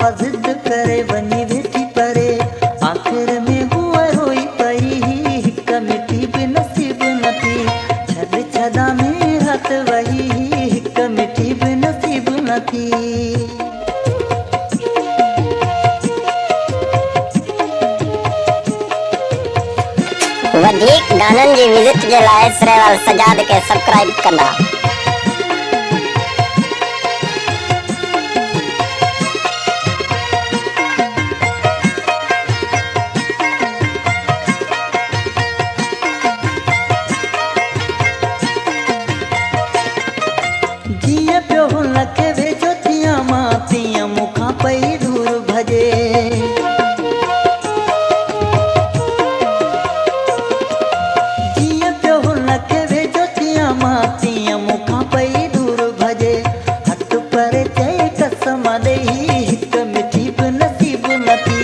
सफ़ा ज़िद करे वञी वेठी परे। आख़िर में हूअ रोई पई हिक मिठी बि नसीब न थी। छॾ छॾा में रात वही हिक मिठी बि नसीब न थी। वधीक गाननि जी विज़िट जे लाइ सिरेवाल सजाद खे सब्सक्राइब कंदा। जीअं पियो हुनखे वेझो थियां मां तीअं मूंखां पई दूर भॼे। जीअं पियो हुनखे वेझो थियां मां तीअं मूंखां पई दूर भॼे। हथ परे चई कसम ॾेई हिक मिठी बि नसीब न थी।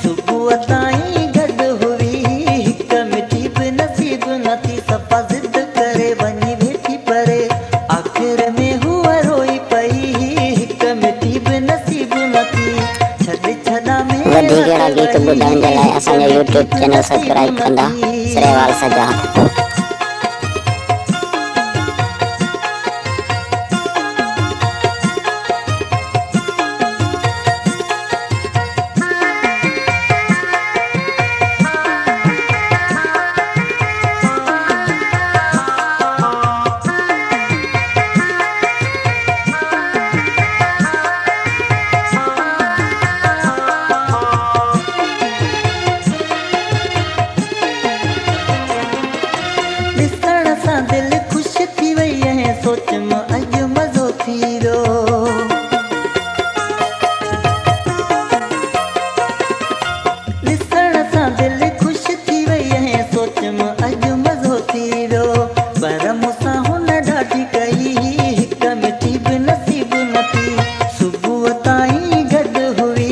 सुबुह ताईं गॾु हुई हिक मिठी बि नसीब न थी। सफ़ा ज़िद करे वञी वेठी परे। आख़िर में हूअ रोई पई हिक मिठी बि नसीब न थी। छॾ छॾा में वधीक गीत ॿुधण जे लाइ असांजो YouTube चैनल सब्सक्राइब कंदा सिरेवाल सजाद। ॾिसण सां दिलि ख़ुशि थी वई ऐं सोच मां अॼु मज़ो थी वियो। ॾिसण सां दिलि ख़ुशि थी वई ऐं सोच मां अॼु मज़ो थी वियो। पर मूंसां हुन ॾाढी कई हिक मिठी बि नसीब न थी। सुबुह ताईं गॾु हुई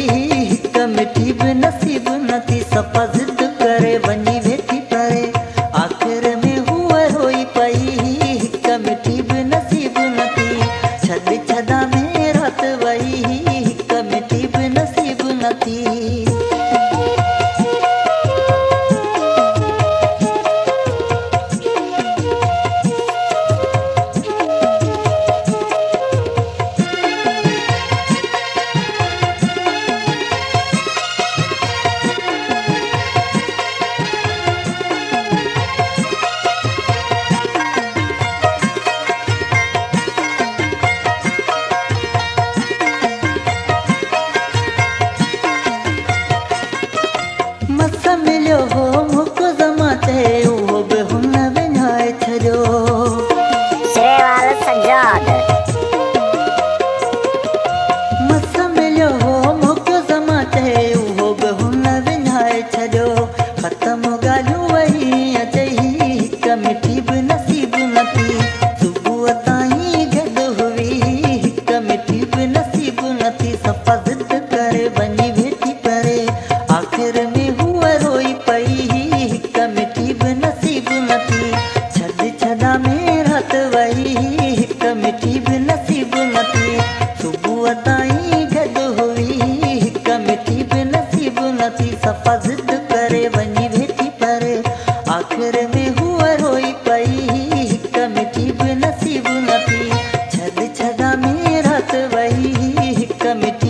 हिक मिठी बि नसीब न थी। सफ़ा ज़िद करे वञी वेठी परे। आख़िर में हूअ रोई पई हिक मिठी बि नसीब न थी। छॾ छॾा में रात वही हिक मिठी बि नसीब न थी। मस मिलियो हो मूंखे ज़मा चए उहो बि हुन विञाए छॾियो। सिरेवाल सजाद। मस मिलियो हो मूंखे ज़मा चए उहो बि हुन विञाए छॾियो। ख़तम ॻाल्हियूं वही चई हिक मिठी बि नसीब न थी। सुबुह ताईं गॾु हुई हिक मिठी बि नसीब न थी। सफ़ा ज़िद करे वञी वेठी परे। आख़िर में हूअ रोई पई हिक मिठी बि नसीब न थी। छॾ छॾा में रात वही हिक मिठी बि नसीब न थी। सुबुह ताईं गॾु हुई हिक मिठी बि नसीब न थी। सफ़ा ज़िद करे वञी वेठी परे। आख़िर में हूअ रोई पई हिक मिठी बि नसीब न थी। छॾ छॾा में रात वही हिक मिठी